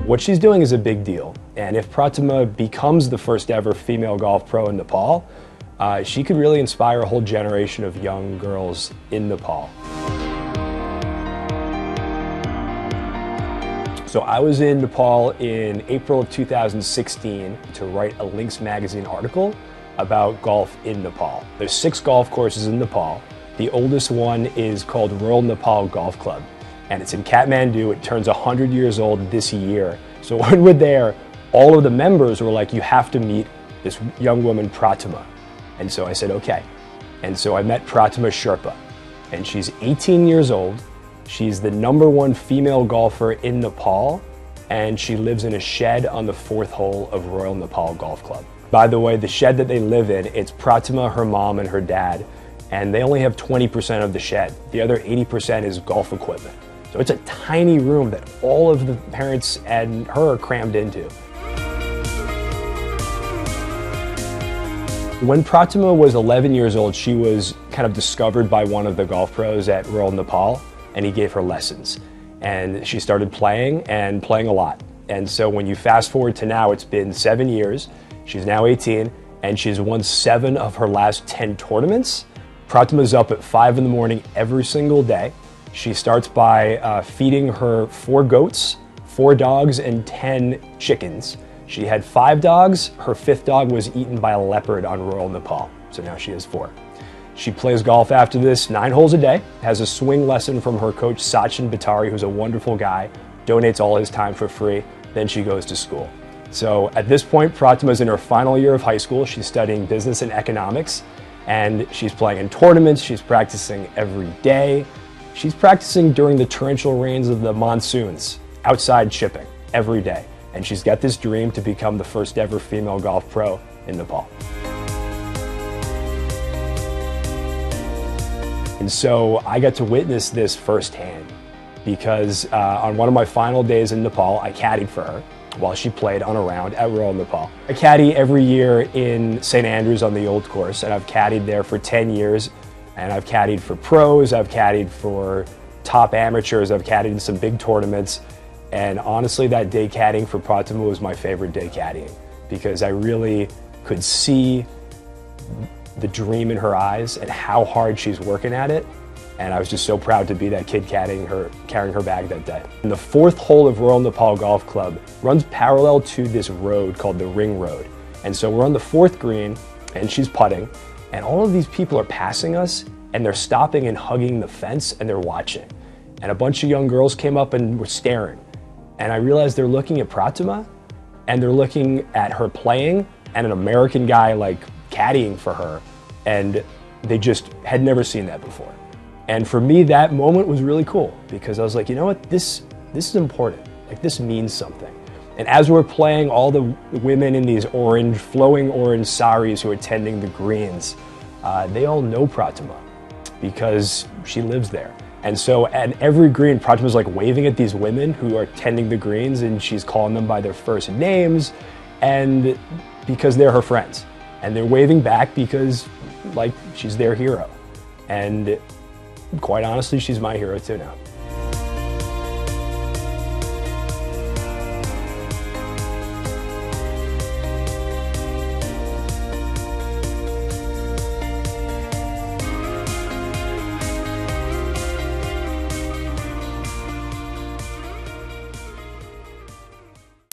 What she's doing is a big deal, and if Pratima becomes the first ever female golf pro in Nepal, she could really inspire a whole generation of young girls in Nepal. So I was in Nepal in April of 2016 to write a Links magazine article about golf in Nepal. There's 6 golf courses in Nepal. The oldest one is called Royal Nepal Golf Club, and it's in Kathmandu. It turns 100 years old this year. So when we're there, all of the members were like, you have to meet this young woman, Pratima. And so I said, okay. And so I met Pratima Sherpa, and she's 18 years old. She's the #1 female golfer in Nepal, and she lives in a shed on the 4th hole of Royal Nepal Golf Club. By the way, the shed that they live in, it's Pratima, her mom, and her dad, and they only have 20% of the shed. The other 80% is golf equipment. So it's a tiny room that all of the parents and her are crammed into. When Pratima was 11 years old, she was kind of discovered by one of the golf pros at Royal Nepal, and he gave her lessons. And she started playing a lot. And so when you fast forward to now, it's been 7 years. She's now 18, and she's won 7 of her last 10 tournaments. Pratima's up at 5 in the morning every single day. She starts by feeding her 4 goats, 4 dogs, and 10 chickens. She had 5 dogs. Her 5th dog was eaten by a leopard on Royal Nepal. So now she has 4. She plays golf after this 9 holes a day, has a swing lesson from her coach Sachin Bhattari, who's a wonderful guy, donates all his time for free, then she goes to school. So at this point, Pratima's in her final year of high school. She's studying business and economics, and she's playing in tournaments. She's practicing every day. She's practicing during the torrential rains of the monsoons, outside chipping every day. And she's got this dream to become the first ever female golf pro in Nepal. And so I got to witness this firsthand because on one of my final days in Nepal, I caddied for her while she played on a round at Royal Nepal. I caddy every year in St. Andrews on the old course, and I've caddied there for 10 years. And I've caddied for pros, I've caddied for top amateurs, I've caddied in some big tournaments. And honestly, that day caddying for Pratima was my favorite day caddying because I really could see the dream in her eyes and how hard she's working at it. And I was just so proud to be that kid carrying her bag that day. And the 4th hole of Royal Nepal Golf Club runs parallel to this road called the Ring Road. And so we're on the 4th green and she's putting, and all of these people are passing us and they're stopping and hugging the fence and they're watching. And a bunch of young girls came up and were staring. And I realized they're looking at Pratima and they're looking at her playing and an American guy like caddying for her, and they just had never seen that before. And for me, that moment was really cool because I was like, you know what, this is important. Like, this means something. And as we're playing, all the women in these flowing orange saris who are tending the greens, they all know Pratima because she lives there. And so at every green, Pratima's like waving at these women who are tending the greens, and she's calling them by their first names, and because they're her friends. And they're waving back because, like, she's their hero. And quite honestly, she's my hero too now.